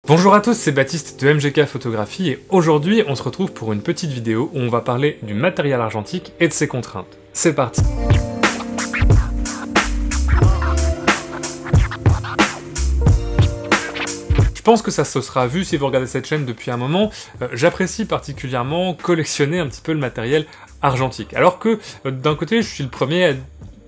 Bonjour à tous, c'est Baptiste de MGK Photographie et aujourd'hui on se retrouve pour une petite vidéo où on va parler du matériel argentique et de ses contraintes. C'est parti! Je pense que ça se sera vu si vous regardez cette chaîne depuis un moment, j'apprécie particulièrement collectionner un petit peu le matériel argentique. Alors que d'un côté je suis le premier à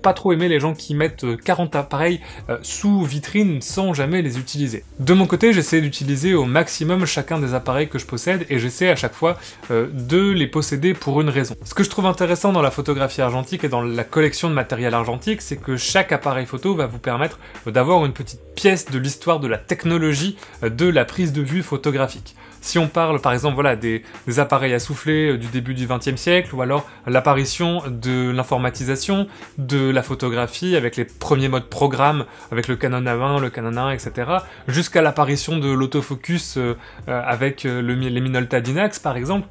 pas trop aimer les gens qui mettent 40 appareils sous vitrine sans jamais les utiliser. De mon côté, j'essaie d'utiliser au maximum chacun des appareils que je possède et j'essaie à chaque fois de les posséder pour une raison. Ce que je trouve intéressant dans la photographie argentique et dans la collection de matériel argentique, c'est que chaque appareil photo va vous permettre d'avoir une petite pièce de l'histoire de la technologie de la prise de vue photographique. Si on parle par exemple voilà, des appareils à souffler du début du XXe siècle, ou alors l'apparition de l'informatisation, de la photographie avec les premiers modes programme, avec le Canon A1, le Canon A1, etc., jusqu'à l'apparition de l'autofocus avec les Minolta Dynax par exemple,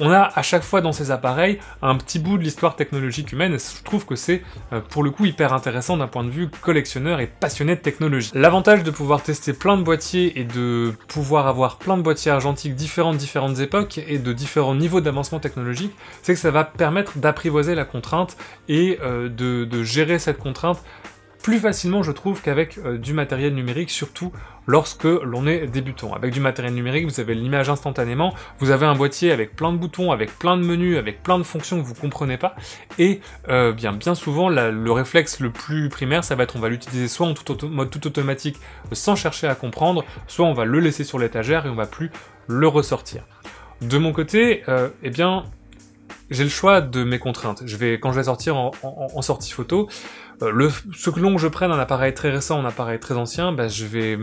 on a à chaque fois dans ces appareils un petit bout de l'histoire technologique humaine et je trouve que c'est pour le coup hyper intéressant d'un point de vue collectionneur et passionné de technologie. L'avantage de pouvoir tester plein de boîtiers et de pouvoir avoir plein de boîtiers argentiques différentes époques et de différents niveaux d'avancement technologique, c'est que ça va permettre d'apprivoiser la contrainte et de gérer cette contrainte plus facilement je trouve qu'avec du matériel numérique, surtout lorsque l'on est débutant. Avec du matériel numérique, vous avez l'image instantanément, vous avez un boîtier avec plein de boutons, avec plein de menus, avec plein de fonctions que vous comprenez pas, et bien souvent le réflexe le plus primaire, ça va être on va l'utiliser soit en mode tout automatique sans chercher à comprendre, soit on va le laisser sur l'étagère et on va plus le ressortir. De mon côté, eh bien, j'ai le choix de mes contraintes. Quand je vais sortir en sortie photo, selon que je prenne un appareil très récent ou un appareil très ancien, je vais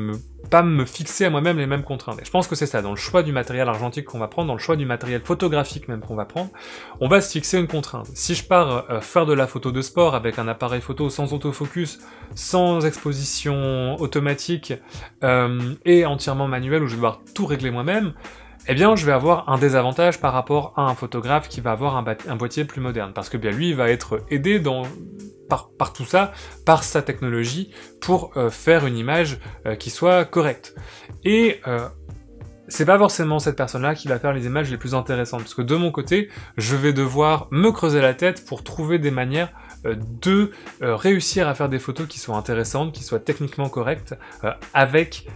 pas me fixer à moi-même les mêmes contraintes. Et je pense que c'est ça, dans le choix du matériel argentique qu'on va prendre, dans le choix du matériel photographique même qu'on va prendre, on va se fixer une contrainte. Si je pars faire de la photo de sport avec un appareil photo sans autofocus, sans exposition automatique et entièrement manuel où je vais devoir tout régler moi-même, eh bien je vais avoir un désavantage par rapport à un photographe qui va avoir un boîtier plus moderne, parce que bien lui il va être aidé par tout ça, par sa technologie, pour faire une image qui soit correcte. Et c'est pas forcément cette personne-là qui va faire les images les plus intéressantes, parce que de mon côté, je vais devoir me creuser la tête pour trouver des manières de réussir à faire des photos qui soient intéressantes, qui soient techniquement correctes, avec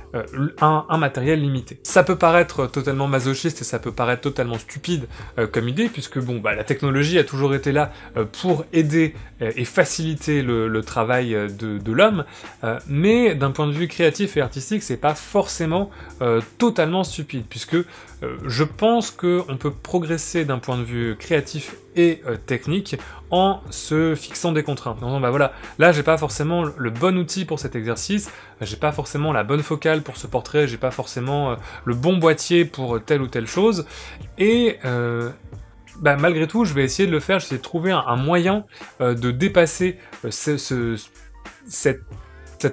un matériel limité. Ça peut paraître totalement masochiste et ça peut paraître totalement stupide comme idée, puisque bon, la technologie a toujours été là pour aider et faciliter le travail de l'homme, mais d'un point de vue créatif et artistique, c'est pas forcément totalement stupide, puisque je pense qu'on peut progresser d'un point de vue créatif et technique en se fixant des contraintes. Donc voilà, là j'ai pas forcément le bon outil pour cet exercice, j'ai pas forcément la bonne focale pour ce portrait, j'ai pas forcément le bon boîtier pour telle ou telle chose, et malgré tout je vais essayer de le faire, j'essaie de trouver un moyen de dépasser cet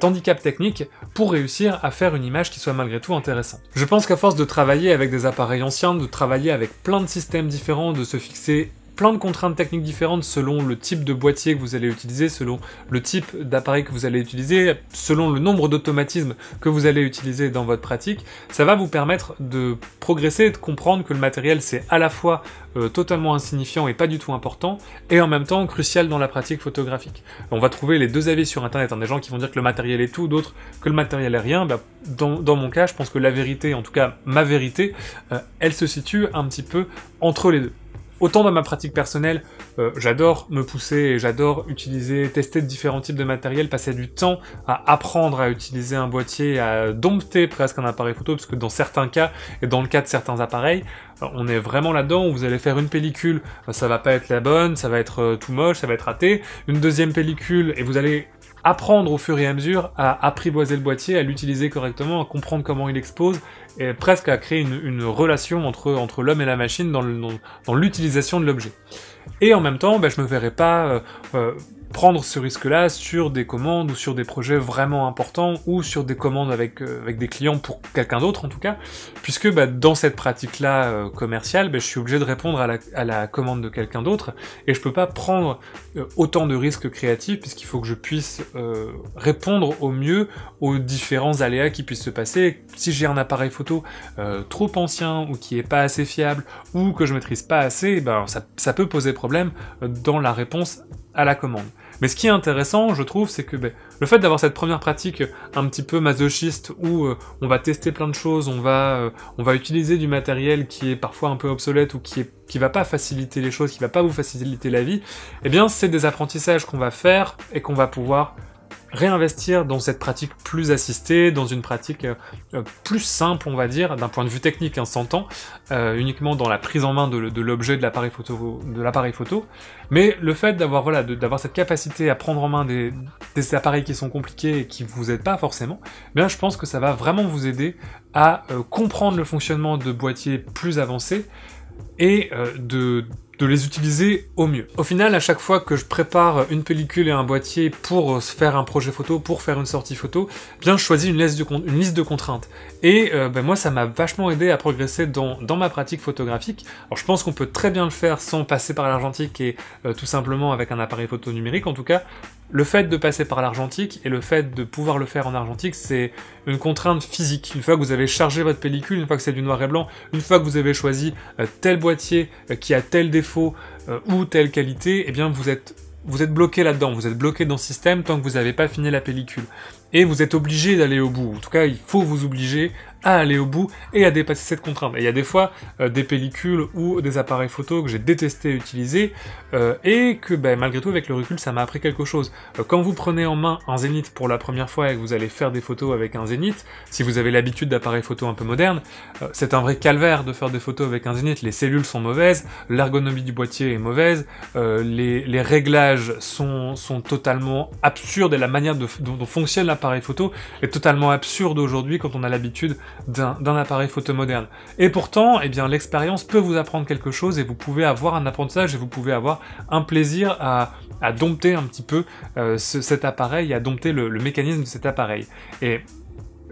handicap technique pour réussir à faire une image qui soit malgré tout intéressante. Je pense qu'à force de travailler avec des appareils anciens, de travailler avec plein de systèmes différents, de se fixer plein de contraintes techniques différentes selon le type de boîtier que vous allez utiliser, selon le type d'appareil que vous allez utiliser, selon le nombre d'automatismes que vous allez utiliser dans votre pratique, ça va vous permettre de progresser et de comprendre que le matériel c'est à la fois totalement insignifiant et pas du tout important, et en même temps crucial dans la pratique photographique. On va trouver les deux avis sur internet, des gens qui vont dire que le matériel est tout, d'autres que le matériel est rien. Dans mon cas, je pense que la vérité, en tout cas ma vérité, elle se situe un petit peu entre les deux. Autant dans ma pratique personnelle, j'adore me pousser et j'adore tester de différents types de matériel, passer du temps à apprendre à utiliser un boîtier, à dompter presque un appareil photo, parce que dans certains cas, et dans le cas de certains appareils, on est vraiment là-dedans où vous allez faire une pellicule, ça va pas être la bonne, ça va être tout moche, ça va être raté, une deuxième pellicule, et vous allez apprendre au fur et à mesure à apprivoiser le boîtier, à l'utiliser correctement, à comprendre comment il expose, et presque à créer une relation entre l'homme et la machine dans l'utilisation de l'objet. Et en même temps, je me verrais pas prendre ce risque-là sur des commandes ou sur des projets vraiment importants ou sur des commandes avec des clients pour quelqu'un d'autre en tout cas, puisque dans cette pratique-là commerciale, je suis obligé de répondre à la commande de quelqu'un d'autre et je peux pas prendre autant de risques créatifs puisqu'il faut que je puisse répondre au mieux aux différents aléas qui puissent se passer. Si j'ai un appareil photo trop ancien ou qui est pas assez fiable ou que je maîtrise pas assez, ça peut poser problème dans la réponse à la commande. Mais ce qui est intéressant, je trouve, c'est que le fait d'avoir cette première pratique un petit peu masochiste où on va tester plein de choses, on va utiliser du matériel qui est parfois un peu obsolète ou qui va pas faciliter les choses, qui va pas vous faciliter la vie, eh bien c'est des apprentissages qu'on va faire et qu'on va pouvoir réinvestir dans cette pratique plus assistée, dans une pratique plus simple, on va dire, d'un point de vue technique, s'entend, uniquement dans la prise en main de l'objet de l'appareil photo, mais le fait d'avoir d'avoir cette capacité à prendre en main des appareils qui sont compliqués et qui vous aident pas forcément, bien je pense que ça va vraiment vous aider à comprendre le fonctionnement de boîtiers plus avancés et de les utiliser au mieux. Au final, à chaque fois que je prépare une pellicule et un boîtier pour faire un projet photo, pour faire une sortie photo, bien je choisis une liste de contraintes. Et moi, ça m'a vachement aidé à progresser dans ma pratique photographique. Alors je pense qu'on peut très bien le faire sans passer par l'argentique et tout simplement avec un appareil photo numérique. En tout cas, le fait de passer par l'argentique et le fait de pouvoir le faire en argentique, c'est une contrainte physique. Une fois que vous avez chargé votre pellicule, une fois que c'est du noir et blanc, une fois que vous avez choisi tel boîtier qui a tel défaut ou telle qualité, eh bien vous êtes bloqué là-dedans, vous êtes bloqué dans ce système tant que vous n'avez pas fini la pellicule. Et vous êtes obligé d'aller au bout. En tout cas, il faut vous obliger à aller au bout et à dépasser cette contrainte. Et il y a des fois des pellicules ou des appareils photo que j'ai détesté utiliser et que malgré tout, avec le recul, ça m'a appris quelque chose. Quand vous prenez en main un Zénith pour la première fois et que vous allez faire des photos avec un Zénith, si vous avez l'habitude d'appareils photo un peu modernes, c'est un vrai calvaire de faire des photos avec un Zénith. Les cellules sont mauvaises, l'ergonomie du boîtier est mauvaise, les réglages sont totalement absurdes et la manière dont fonctionne l'appareil photo est totalement absurde aujourd'hui quand on a l'habitude d'un appareil photo moderne. Et pourtant, l'expérience peut vous apprendre quelque chose et vous pouvez avoir un apprentissage et vous pouvez avoir un plaisir à dompter un petit peu cet appareil, à dompter le mécanisme de cet appareil. Et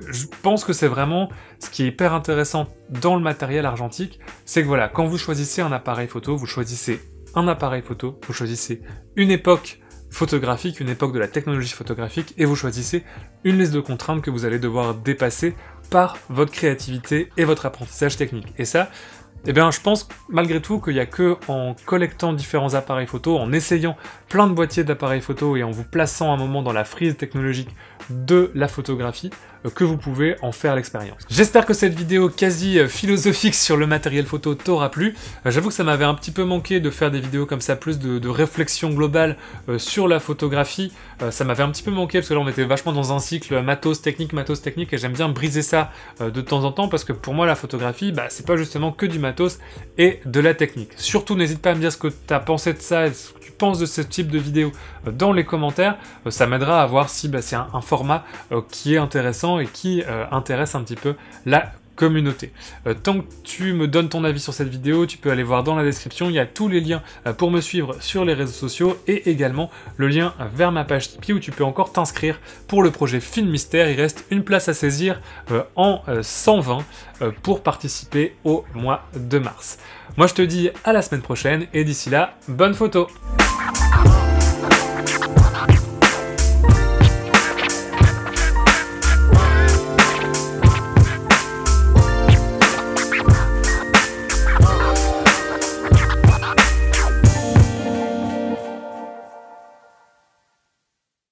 je pense que c'est vraiment ce qui est hyper intéressant dans le matériel argentique, c'est que quand vous choisissez un appareil photo, vous choisissez un appareil photo, vous choisissez une époque photographique, une époque de la technologie photographique, et vous choisissez une liste de contraintes que vous allez devoir dépasser par votre créativité et votre apprentissage technique. Et ça, je pense malgré tout qu'il n'y a que en collectant différents appareils photo, en essayant plein de boîtiers d'appareils photo et en vous plaçant un moment dans la frise technologique de la photographie, que vous pouvez en faire l'expérience. J'espère que cette vidéo quasi philosophique sur le matériel photo t'aura plu. J'avoue que ça m'avait un petit peu manqué de faire des vidéos comme ça, plus de réflexion globale sur la photographie. Ça m'avait un petit peu manqué parce que là on était vachement dans un cycle matos technique, et j'aime bien briser ça de temps en temps parce que pour moi la photographie, c'est pas justement que du matos et de la technique. Surtout n'hésite pas à me dire ce que tu as pensé de ça, ce que tu penses de ce type de vidéo dans les commentaires. Ça m'aidera à voir si c'est un format qui est intéressant et qui intéresse un petit peu la communauté. Tant que tu me donnes ton avis sur cette vidéo, tu peux aller voir dans la description, il y a tous les liens pour me suivre sur les réseaux sociaux et également le lien vers ma page Tipeee où tu peux encore t'inscrire pour le projet Film Mystère. Il reste une place à saisir en 120 pour participer au mois de mars. Moi je te dis à la semaine prochaine et d'ici là, bonne photo!